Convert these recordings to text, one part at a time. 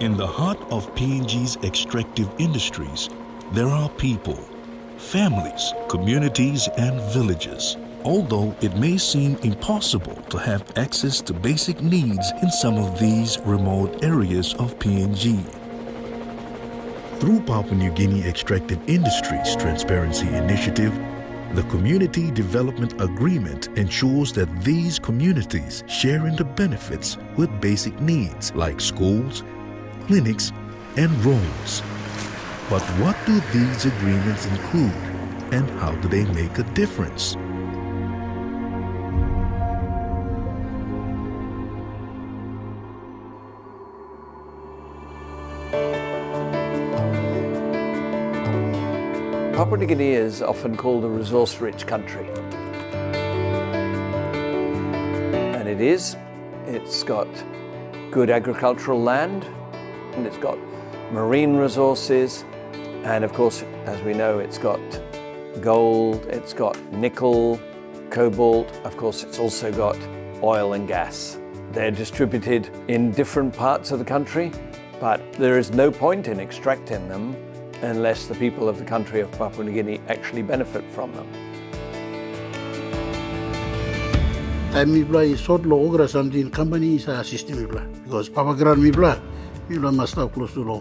In the heart of PNG's extractive industries, there are people, families, communities, and villages. Although it may seem impossible to have access to basic needs in some of these remote areas of PNG. Through Papua New Guinea Extractive Industries Transparency Initiative, the Community Development Agreement ensures that these communities share in the benefits with basic needs like schools, clinics, and roads. But what do these agreements include, and how do they make a difference? Papua New Guinea is often called a resource-rich country. And it is. It's got good agricultural land, and it's got marine resources, and of course, as we know, it's got gold, it's got nickel, cobalt, of course, it's also got oil and gas. They're distributed in different parts of the country, but there is no point in extracting them unless the people of the country of Papua New Guinea actually benefit from them. Mibla is sort law or something companies are system Mibla because Papa Grand Mibla must have close to law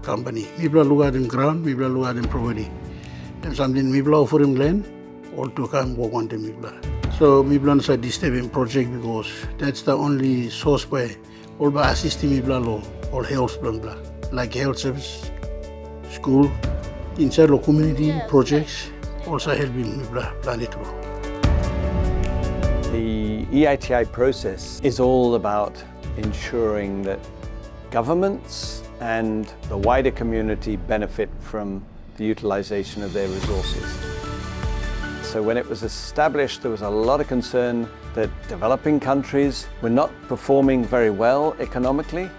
company. Mibla look at them ground, Mibla look at them property. And something Mibla offer him land, all to come work on the Mibla. So Mibla is a disturbing project because that's the only source by all by assisting Mibla law or health blah like health service. School, inside the community projects, also helping planet law. The EITI process is all about ensuring that governments and the wider community benefit from the utilization of their resources. So when it was established, there was a lot of concern that developing countries were not performing very well economically,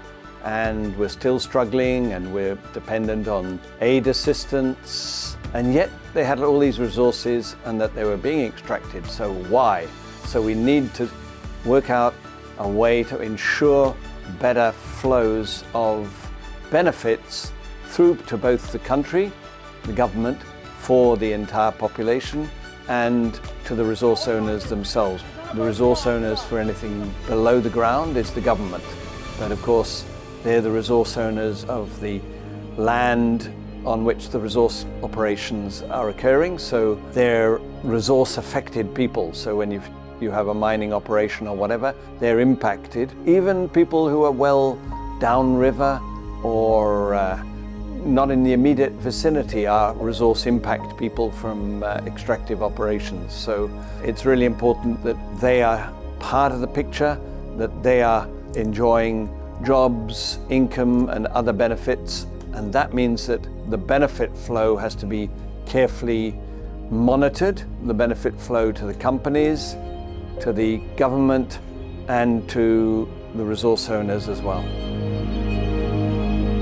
and we're still struggling and we're dependent on aid assistance, and yet they had all these resources and that they were being extracted. So why? So we need to work out a way to ensure better flows of benefits through to both the country, the government, for the entire population, and to the resource owners themselves. The resource owners for anything below the ground is the government, but of course they're the resource owners of the land on which the resource operations are occurring, so they're resource-affected people. So when you have a mining operation or whatever, they're impacted. Even people who are well downriver or not in the immediate vicinity are resource impact people from extractive operations. So it's really important that they are part of the picture, that they are enjoying jobs, income, and other benefits, and that means that the benefit flow has to be carefully monitored, the benefit flow to the companies, to the government, and to the resource owners as well.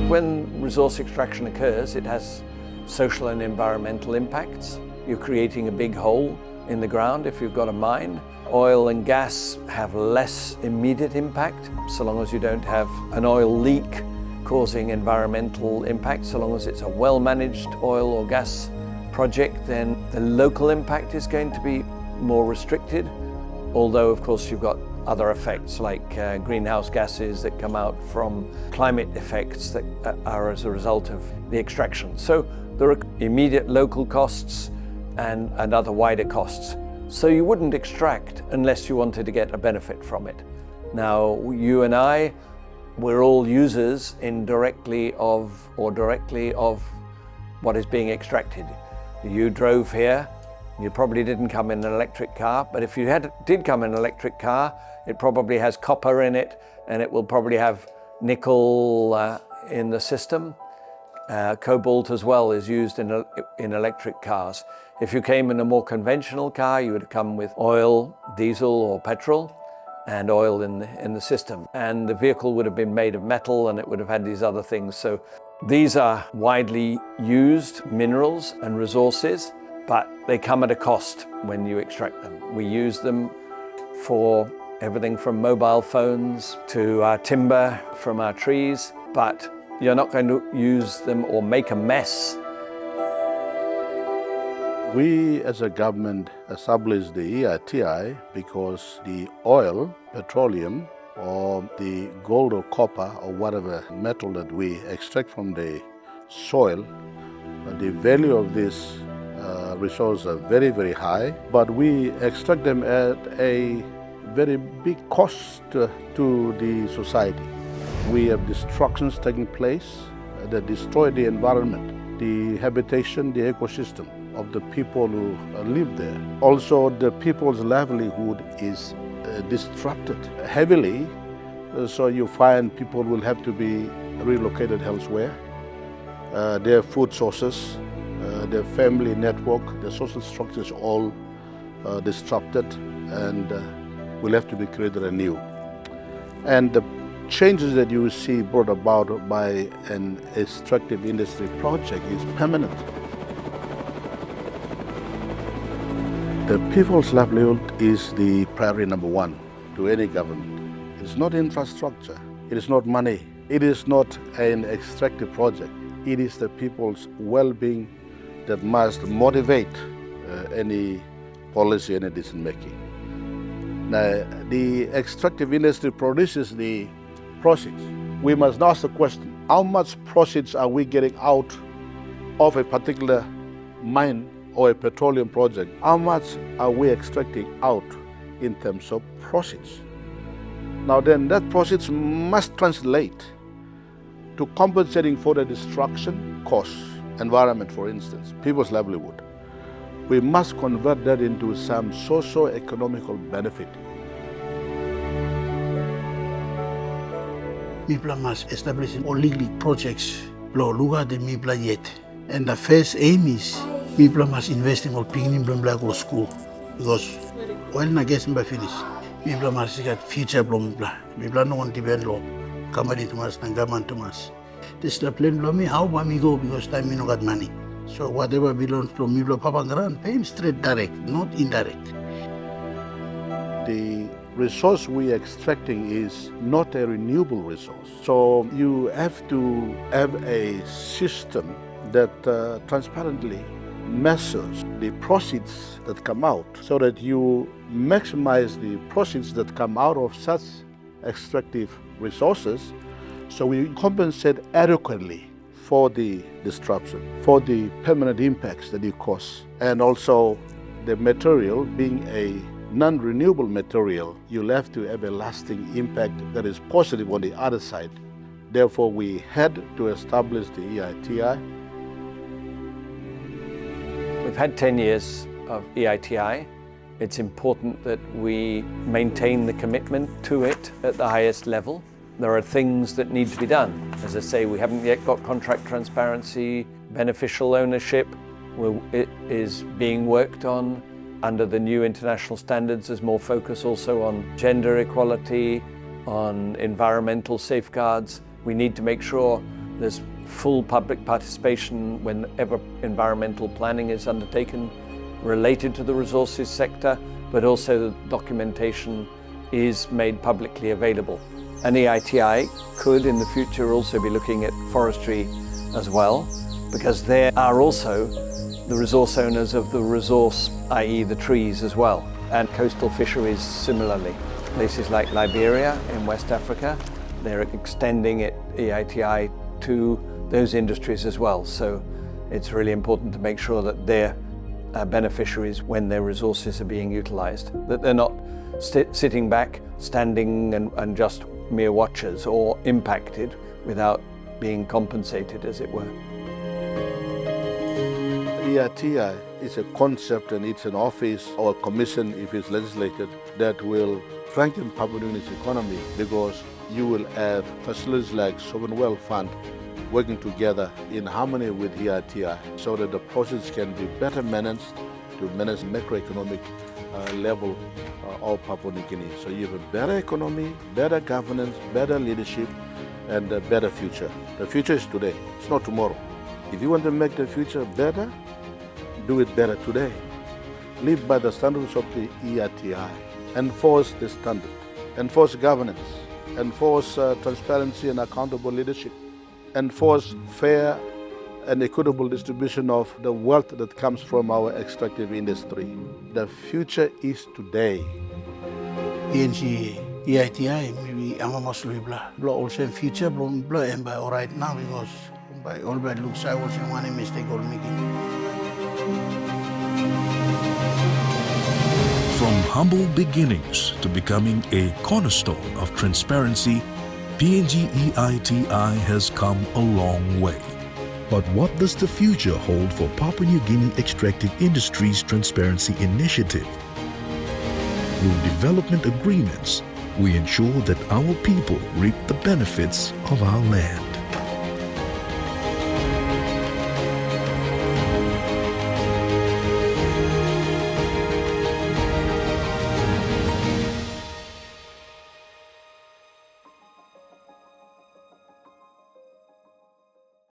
When resource extraction occurs, it has social and environmental impacts. You're creating a big hole in the ground if you've got a mine. Oil and gas have less immediate impact, so long as you don't have an oil leak causing environmental impact. So long as it's a well-managed oil or gas project, then the local impact is going to be more restricted. Although, of course, you've got other effects like greenhouse gases that come out from climate effects that are as a result of the extraction. So there are immediate local costs and other wider costs. So you wouldn't extract unless you wanted to get a benefit from it. Now, you and I, we're all users indirectly of or directly of what is being extracted. You drove here, you probably didn't come in an electric car, but if you did come in an electric car, it probably has copper in it, and it will probably have nickel in the system. Cobalt as well is used in electric cars. If you came in a more conventional car, you would come with oil, diesel or petrol, and oil in the system. And the vehicle would have been made of metal, and it would have had these other things. So these are widely used minerals and resources, but they come at a cost when you extract them. We use them for everything from mobile phones to our timber from our trees, but you're not going to use them or make a mess. We as a government established the EITI because the oil, petroleum, or the gold or copper or whatever metal that we extract from the soil, the value of this resources are very, very high, but we extract them at a very big cost to the society. We have destructions taking place that destroy the environment, the habitation, the ecosystem of the people who live there. Also, the people's livelihood is disrupted heavily, so you find people will have to be relocated elsewhere. Their food sources, their family network, their social structures all disrupted, and will have to be created anew. And the changes that you see brought about by an extractive industry project is permanent. The people's livelihood is the priority number one to any government. It's not infrastructure, it is not money, it is not an extractive project. It is the people's well-being that must motivate any policy, any decision-making. Now, the extractive industry produces the proceeds. We must ask the question, how much proceeds are we getting out of a particular mine or a petroleum project? How much are we extracting out in terms of proceeds? Now then, that proceeds must translate to compensating for the destruction costs, environment for instance, people's livelihood. We must convert that into some socio-economical benefit. MIPLA must establish all legal projects lo lugar de MIPLA yet. And the first aim is MIPLA must invest in all beginning Black school because while na guess mba finish, MIPLA must get future from MIPLA. MIPLA no one depend law. Company to us and government to us. This is the plan for me, how about me go because time me no got money. So whatever belongs to me, Papa Grand, pay him straight direct, not indirect. The resource we are extracting is not a renewable resource. So you have to have a system that transparently measures the proceeds that come out so that you maximize the proceeds that come out of such extractive resources, so we compensate adequately for the disruption, for the permanent impacts that it cause, and also the material being a non-renewable material, you'll have to have a lasting impact that is positive on the other side. Therefore, we had to establish the EITI. We've had 10 years of EITI. It's important that we maintain the commitment to it at the highest level. There are things that need to be done. As I say, we haven't yet got contract transparency, beneficial ownership. It is being worked on under the new international standards. There's more focus also on gender equality, on environmental safeguards. We need to make sure there's full public participation whenever environmental planning is undertaken related to the resources sector, but also the documentation is made publicly available. And EITI could in the future also be looking at forestry as well, because there are also the resource owners of the resource, i.e. the trees as well, and coastal fisheries similarly. Places like Liberia in West Africa, they're extending EITI to those industries as well. So it's really important to make sure that they're beneficiaries when their resources are being utilized, that they're not sitting back, standing and just mere watchers or impacted without being compensated, as it were. EITI is a concept and it's an office or a commission, if it's legislated, that will strengthen Papua New Guinea's economy, because you will have facilities like Sovereign Wealth Fund working together in harmony with EITI so that the process can be better managed to manage macroeconomic level of Papua New Guinea. So you have a better economy, better governance, better leadership, and a better future. The future is today, it's not tomorrow. If you want to make the future better, do it better today. Live by the standards of the EITI. Enforce the standard. Enforce governance. Enforce transparency and accountable leadership. enforce fair and equitable distribution of the wealth that comes from our extractive industry. The future is today. PNGEITI maybe amamaslu bla also in future bla and by all right now because by all bad looks I was in one mistake or making. From humble beginnings to becoming a cornerstone of transparency, PNGEITI has come a long way. But what does the future hold for Papua New Guinea Extractive Industries Transparency Initiative? Through development agreements, we ensure that our people reap the benefits of our land.